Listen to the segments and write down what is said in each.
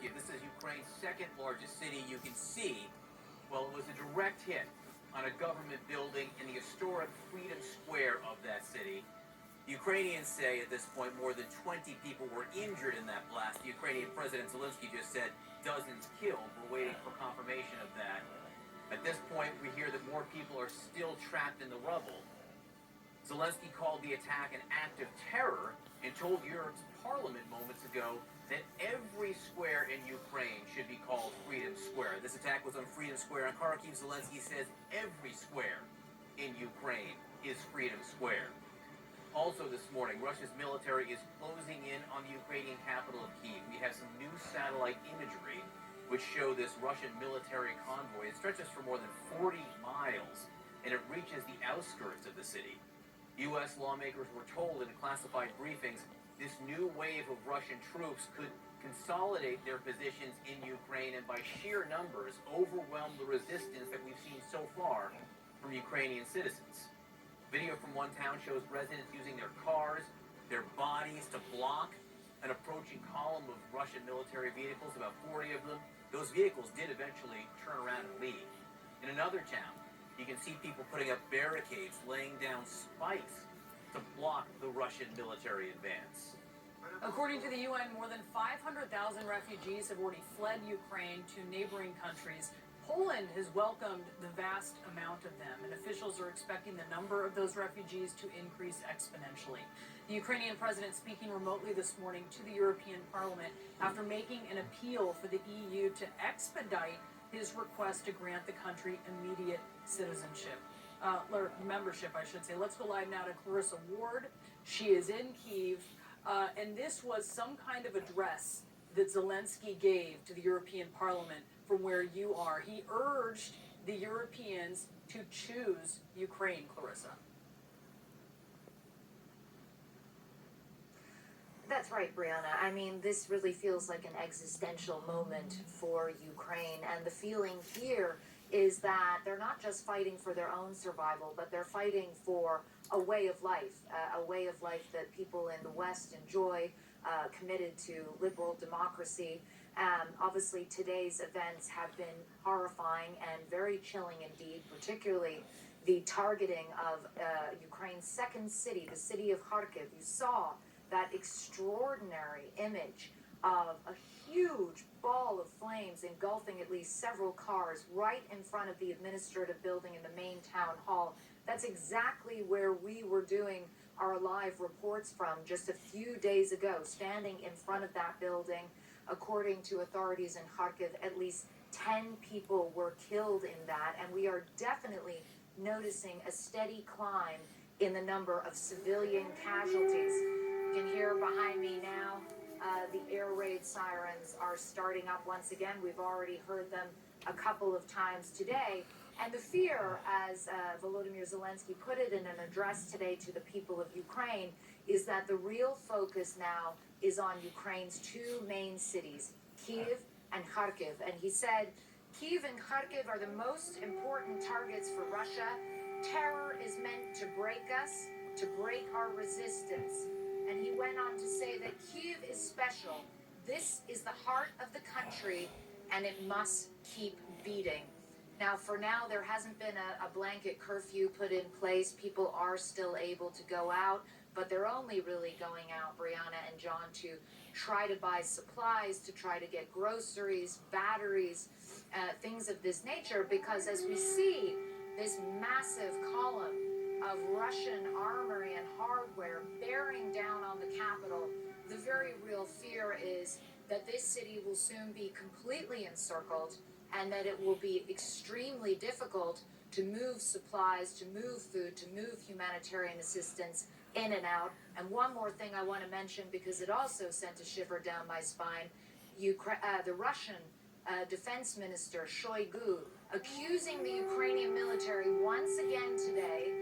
Kharkiv. This is Ukraine's second largest city. You can see, well, it was a direct hit on a government building in the historic Freedom Square of that city. Ukrainians say at this point more than 20 people were injured in that blast. The Ukrainian President Zelensky just said dozens killed. We're waiting for confirmation of that. At this point, we hear that more people are still trapped in the rubble. Zelensky called the attack an act of terror and told Europe's parliament moments ago that every square in Ukraine should be called Freedom Square. This attack was on Freedom Square in Kharkiv. Zelensky says every square in Ukraine is Freedom Square. Also this morning, Russia's military is closing in on the Ukrainian capital of Kyiv. We have some new satellite imagery which show this Russian military convoy. It stretches for more than 40 miles, and it reaches the outskirts of the city. U.S. lawmakers were told in classified briefings this new wave of Russian troops could consolidate their positions in Ukraine and by sheer numbers overwhelm the resistance that we've seen so far from Ukrainian citizens. Video from one town shows residents using their cars, their bodies to block an approaching column of Russian military vehicles, about 40 of them. Those vehicles did eventually turn around and leave. In another town, you can see people putting up barricades, laying down spikes to block the Russian military advance. According to the UN, more than 500,000 refugees have already fled Ukraine to neighboring countries. Poland has welcomed the vast amount of them, and officials are expecting the number of those refugees to increase exponentially. The Ukrainian president speaking remotely this morning to the European Parliament after making an appeal for the EU to expedite his request to grant the country immediate citizenship, or membership, I should say. Let's go live now to Clarissa Ward. She is in Kyiv, and this was some kind of address that Zelensky gave to the European Parliament from where you are. He urged the Europeans to choose Ukraine, Clarissa. That's right, Brianna. I mean, this really feels like an existential moment for Ukraine. And the feeling here is that they're not just fighting for their own survival, but they're fighting for a way of life that people in the West enjoy, committed to liberal democracy. Obviously, today's events have been horrifying and very chilling indeed, particularly the targeting of Ukraine's second city, the city of Kharkiv. You saw that extraordinary image of a huge ball of flames engulfing at least several cars right in front of the administrative building in the main town hall. That's exactly where we were doing our live reports from just a few days ago, standing in front of that building. According to authorities in Kharkiv, at least 10 people were killed in that, and we are definitely noticing a steady climb in the number of civilian casualties. You can hear behind me now, the air raid sirens are starting up once again. We've already heard them a couple of times today. And the fear, as Volodymyr Zelensky put it in an address today to the people of Ukraine, is that the real focus now is on Ukraine's two main cities, Kyiv and Kharkiv. And he said, Kyiv and Kharkiv are the most important targets for Russia. Terror is meant to break us, to break our resistance. And he went on to say that Kyiv is special. This is the heart of the country, and it must keep beating. Now, for now, there hasn't been a blanket curfew put in place. People are still able to go out, but they're only really going out, Brianna and John, to try to buy supplies, to try to get groceries, batteries, things of this nature, because as we see this massive column of Russian armory and hardware bearing down on the capital, the very real fear is that this city will soon be completely encircled and that it will be extremely difficult to move supplies, to move food, to move humanitarian assistance in and out. And one more thing I want to mention, because it also sent a shiver down my spine, the Russian Defense Minister Shoigu accusing the Ukrainian military once again today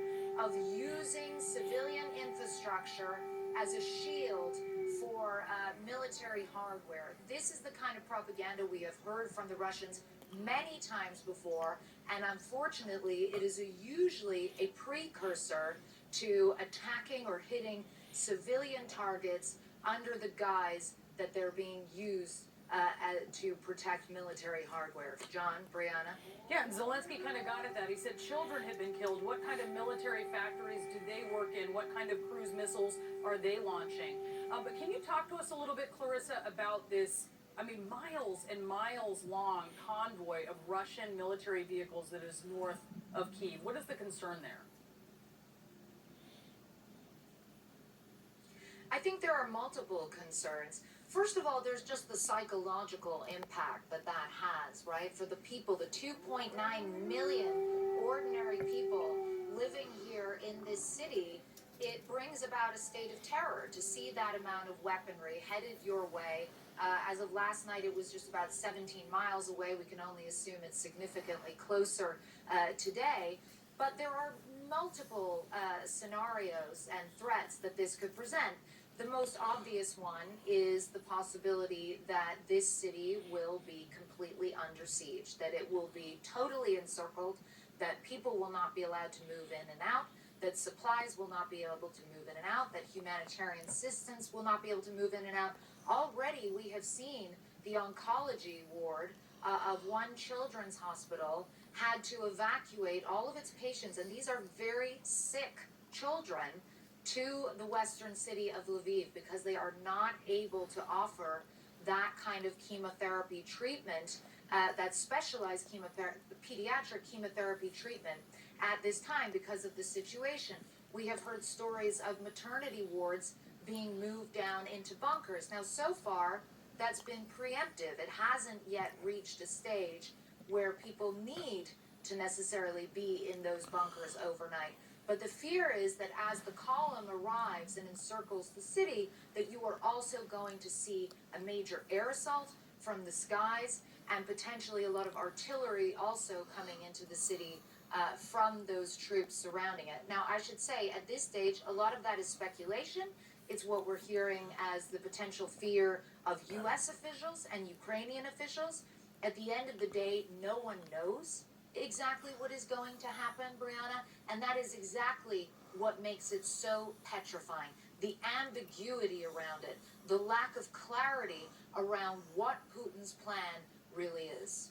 of using civilian infrastructure as a shield for military hardware. This is the kind of propaganda we have heard from the Russians many times before, and unfortunately it is usually a precursor to attacking or hitting civilian targets under the guise that they're being used to protect military hardware. John, Brianna? Yeah, and Zelensky kind of got at that. He said children have been killed. What kind of military factories do they work in? What kind of cruise missiles are they launching? But can you talk to us a little bit, Clarissa, about this, I mean, miles and miles long convoy of Russian military vehicles that is north of Kyiv? What is the concern there? I think there are multiple concerns. First of all, there's just the psychological impact that that has, right? For the people, the 2.9 million ordinary people living here in this city, it brings about a state of terror to see that amount of weaponry headed your way. As of last night, it was just about 17 miles away. We can only assume it's significantly closer today. But there are multiple scenarios and threats that this could present. The most obvious one is the possibility that this city will be completely under siege, that it will be totally encircled, that people will not be allowed to move in and out, that supplies will not be able to move in and out, that humanitarian assistance will not be able to move in and out. Already we have seen the oncology ward of one children's hospital had to evacuate all of its patients, and these are very sick children, to the western city of Lviv because they are not able to offer that kind of chemotherapy treatment, that specialized chemotherapy, pediatric chemotherapy treatment at this time because of the situation. We have heard stories of maternity wards being moved down into bunkers. Now, so far, that's been preemptive. It hasn't yet reached a stage where people need to necessarily be in those bunkers overnight. But the fear is that as the column arrives and encircles the city, that you are also going to see a major air assault from the skies and potentially a lot of artillery also coming into the city from those troops surrounding it. Now, I should say, at this stage, a lot of that is speculation. It's what we're hearing as the potential fear of U.S. officials and Ukrainian officials. At the end of the day, no one knows exactly what is going to happen, Brianna, and that is exactly what makes it so petrifying. The ambiguity around it, the lack of clarity around what Putin's plan really is.